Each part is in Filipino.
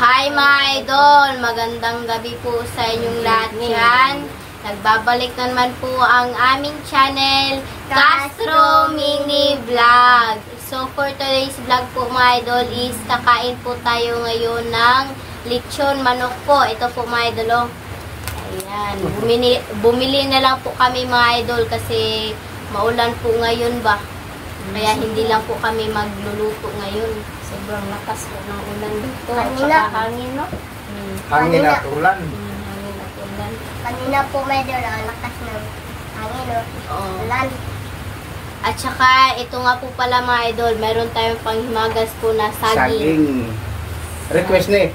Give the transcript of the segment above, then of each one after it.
Hi mga idol! Magandang gabi po sa inyong lahat yan. Nagbabalik na naman po ang aming channel, Castro Mini Vlog. So for today's vlog po mga idol is kakain po tayo ngayon ng lechon manok po. Ito po mga idol. Ayan. Bumili na lang po kami mga idol kasi maulan po ngayon ba. Kaya hindi lang po kami magluluto ngayon. Sobrang lakas po ng ulan dito. Kanina. Hangin, no? Hangin at ulan. Hangin at ulan. Kanina po medyo ang lakas ng hangin, no? Ulan. At saka, ito nga po pala mga idol, meron tayong panghimagas po na saging. Request na eh.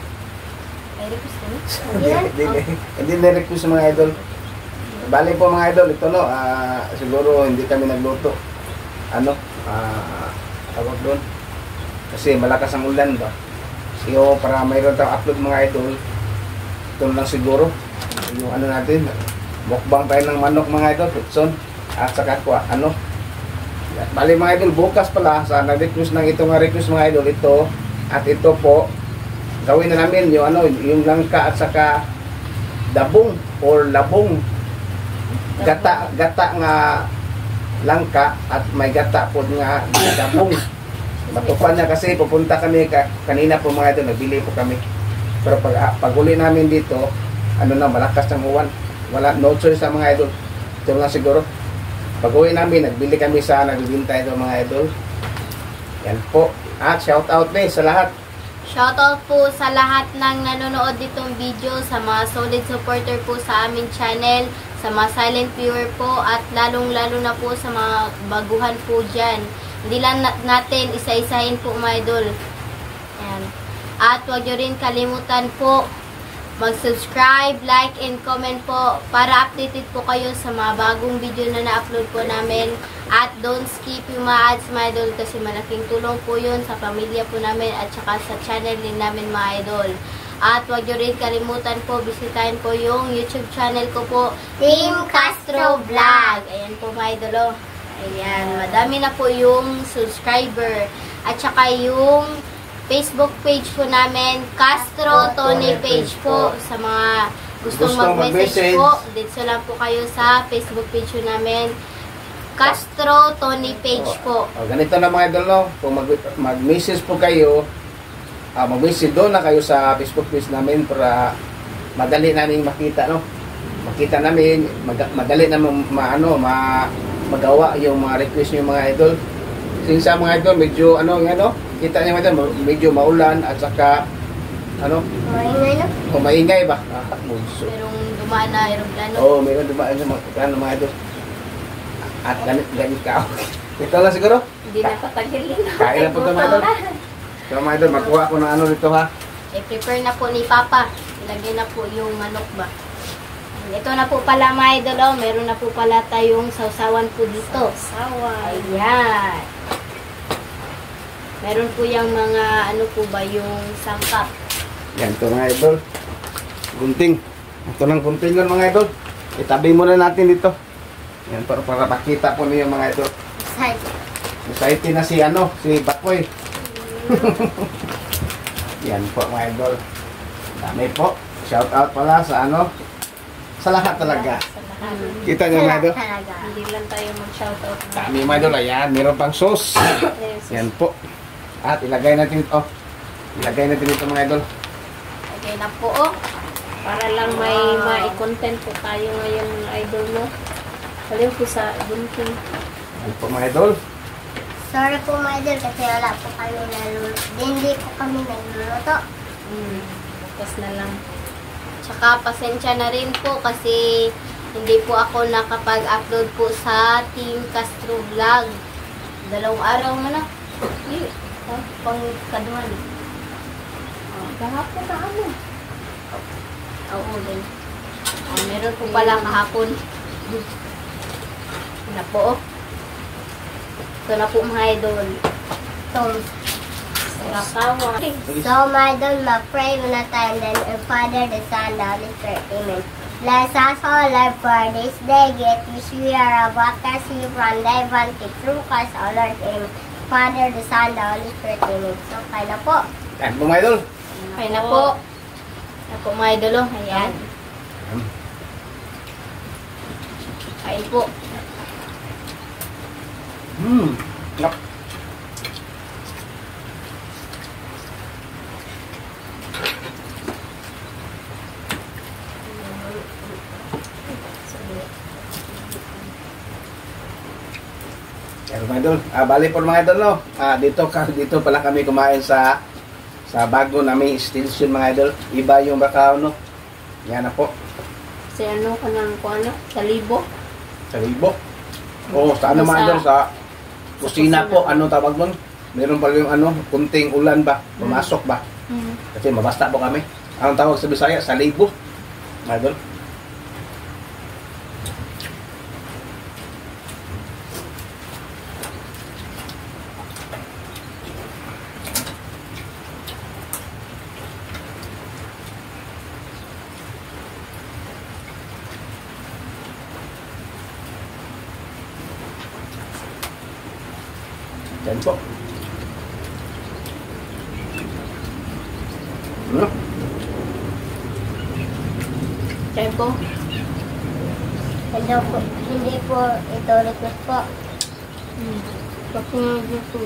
May request na? Hindi na request mga idol. Bali po mga idol, ito no, siguro hindi kami nagluto. Ano, tawag doon. Kasi malakas ang ulan ba. So, para mayroon tayong upload mga idol, ito lang siguro. Yung ano natin, mukbang tayo ng manok mga idol, pitson. At saka ko, ano. Bali mga idol, bukas pala, sa nag-request ng ito nga request mga idol, ito. At ito po, gawin na namin yung ano, yung langka at saka dabong or labong. Gata nga langka at may gata po nga dabong. Matupan niya kasi pupunta kami kanina po mga idol, nagbili po kami. Pero pag uli namin dito, ano na, malakas ng uwan. Wala, no choice sa mga idol. Ito lang siguro. Pag uwi namin, nagbili kami sa nagbibintay ito mga idol. Yan po. At shout out sa lahat. Shoutout po sa lahat ng nanonood ditong video, sa mga solid supporter po sa aming channel, sa mga silent viewer po, at lalong-lalo na po sa mga baguhan po dyan. Hindi lang natin isa-isahin po mga idol. Ayan. At huwag nyo rin kalimutan po mag-subscribe, like, and comment po para updated po kayo sa mga bagong video na na-upload po namin. At don't skip yung mga ads mga idol kasi malaking tulong po yun sa pamilya po namin at saka sa channel din namin mga idol. At huwag nyo rin kalimutan po, bisitahin po yung YouTube channel ko po, Team Castro Vlog. Ayan po mga idol. Ayan, madami na po yung subscriber. At saka yung Facebook page po namin, Castro Tony page po. Sa mga gustong mag-message po, dito lang po kayo sa Facebook page po namin, Castro Tony page po. Ganito na mga idol, no? Kung mag-message po kayo, mag-message doon na kayo sa Facebook page namin para madali namin makita, no? Makita namin, madali na magawa yung mga request nyo mga idol. Since mga idol, medyo kita niyo mga idol, medyo maulan at saka Maingay, no? Maingay ba? Merong dumaan na aeroplano. Oo, meron dumaan na mga idol. At ganit ka. Ito lang siguro? Hindi na patagilin. Kain na po ito mga idol. So mga idol, magkuha ko ng dito ha. I-prepare na po ni Papa. Ilagay na po yung manok ba. Ito na po pala mga idol. Oh. Meron na po pala tayong sausawan po dito. Sausawan. Ayan. Meron po yung mga yung sangkap. Yan ito mga idol. Gunting. Ito lang gunting yun mga idol. Itabi muna natin dito. Yan para makita po niyo mga idol. Excited na si Bakoy. Yan po mga idol. Dami po. Shout out pala sa sa lahat talaga. Kita niyo mga idol. Hindi lang tayo mag-shout out. Dami mga idol. Ayan, meron pang sauce. Yan po. At ilagay natin ito. Ilagay natin ito mga idol. Okay na po para lang may content po tayo ngayon mga idol mo. Salim po sa gunting. Yan po mga idol. Sorry po mga idol kasi wala po kami naluluto. Hindi po kami naluluto. Bukas na lang. Tsaka pasensya na rin po kasi hindi po ako nakapag-upload po sa Team Castro Vlog. 2 araw mo na. Pang kaduhan. Kahapon na Oo din. Meron po pala kahapon. Ito na po. Ito na po mga idol. Sarakawa. So mga idol, mag-pray muna tayo and then our Father, the Son, the Holy Spirit. Amen. Bless us all, Lord, for this day. Get which we are about to see from thy bounty through Christ our Lord. Amen. Father, the Son, the Holy Spirit. Amen. So, kaya na po. Yan po mga idol. Kain na po. Ako mga idol, oh. Ayan. Kain po. Ngap. Pero mga idol, bali po mga idol, no? Dito pala kami kumain sa bago naming station mga idol. Iba yung baka, no? Yan na po. Kasi ano ka ng ano? Sa libo? Sa libo. Oo, sa ano mga idol, sa kusina po, ano tawag nun? Meron pala yung ano, kunting ulan ba? Pumasok ba? Kasi mabasta po kami. Anong tawag sa Bisaya? Sa libo. Mga idol. Yan po. Kain po. Hindi po ito request po. Kasi nga dito.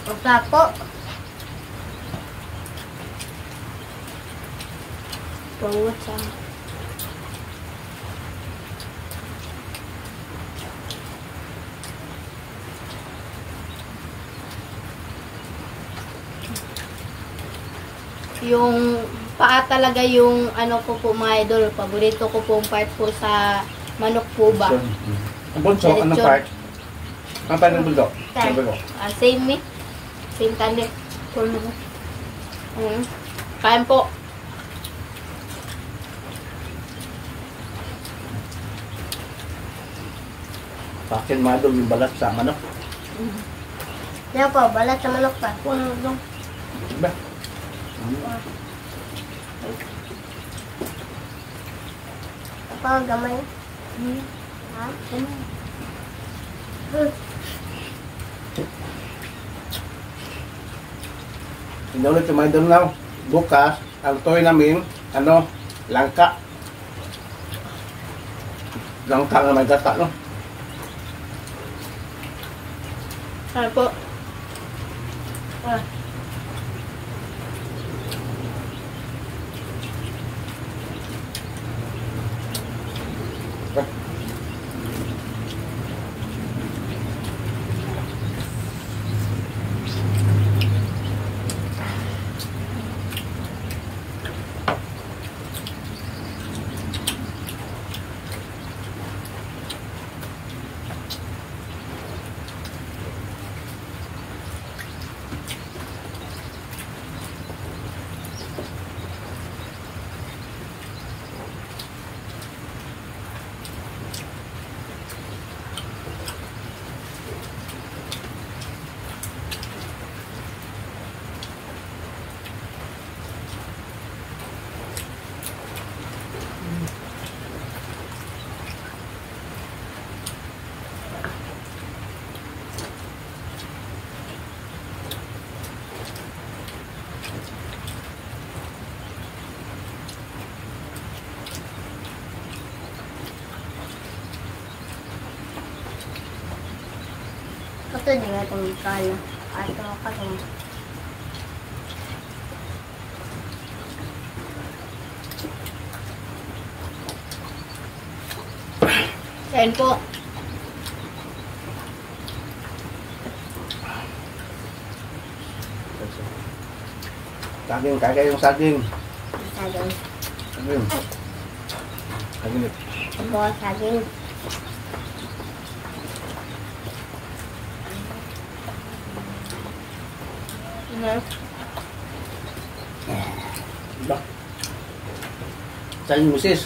Opa po. Pawat sa yung paa talaga yung ano ko po mga idol. Paborito ko pong part po sa manok po ba. Ang bunso, anong part? Ang part ng bulldog? Part. Same meat. Same tali. Kain po. Pakin mga idol yung balat sa manok. Yan po, balat sa manok pa. Diba? Ako, gamay. Ha? Inulit yung mga idol na bukas, ang toy namin, ano, langka. Langka na may gata, no? Kain po. Ito din nga itong kala. Ato ka itong. Kain po. Saging, kaya yung saging. Saging. Saging. Saging. Abo, saging. Ano? Diba? Salin mo sis.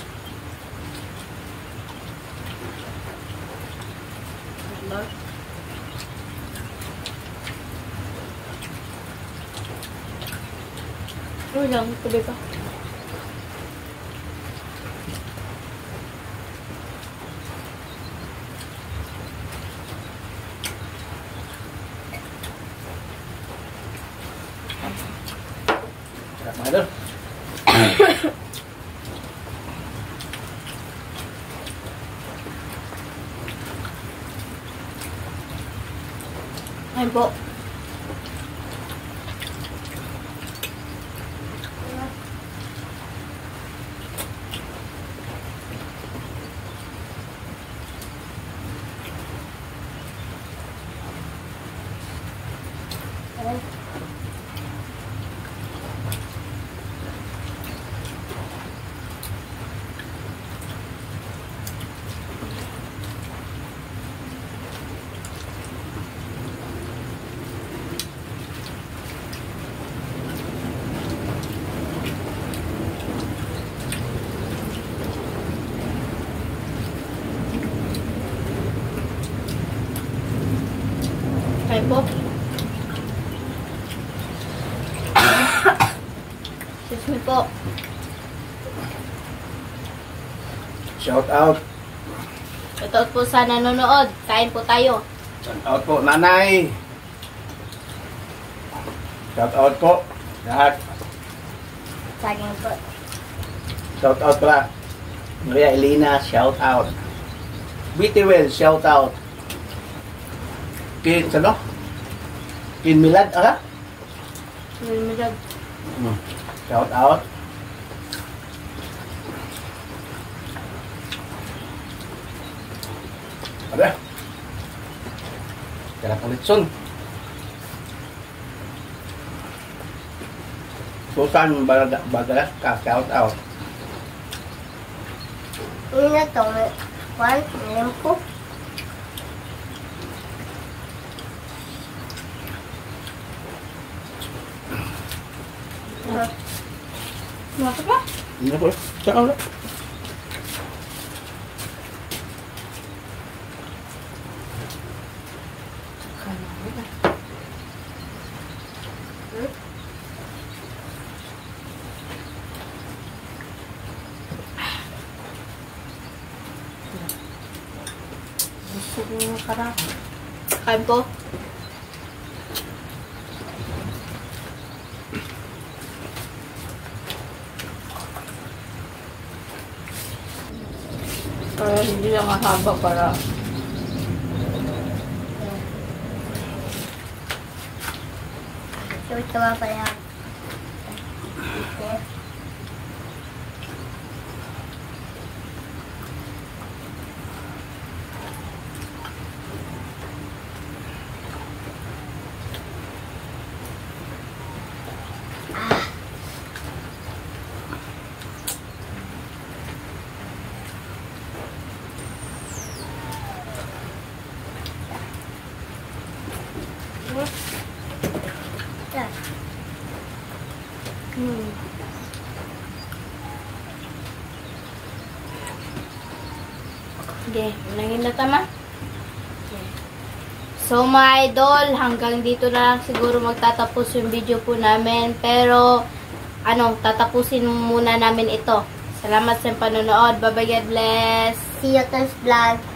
Diba? Uy lang, tuloy pa. Sarap mga idol. Ayun po. Ayun po. Excuse me po. Shout out. Shoutout po sa nanonood. Kain po tayo. Shout out po nanay. Shout out po lahat. Saging po. Shout out pala. Maria Elena, shout out. BTWell, shout out. Kin, ano? Kin Milad, ara? Limited. Shout out. Ada. Kaya ulit son. Susan Bagalas ka, shout out. Yun na to. One, limpo. Masuk pa? Hindi po. Saan ulit? Gusto ko yung karap. Kain po. Para hindi lang mahaba para So, ito nga pala. Yeah. Okay, nangin na tama? So mga idol, hanggang dito na lang siguro magtatapos yung video po namin. Pero, tatapusin muna namin ito. Salamat sa panonood. Bye-bye, God bless. See you next vlog.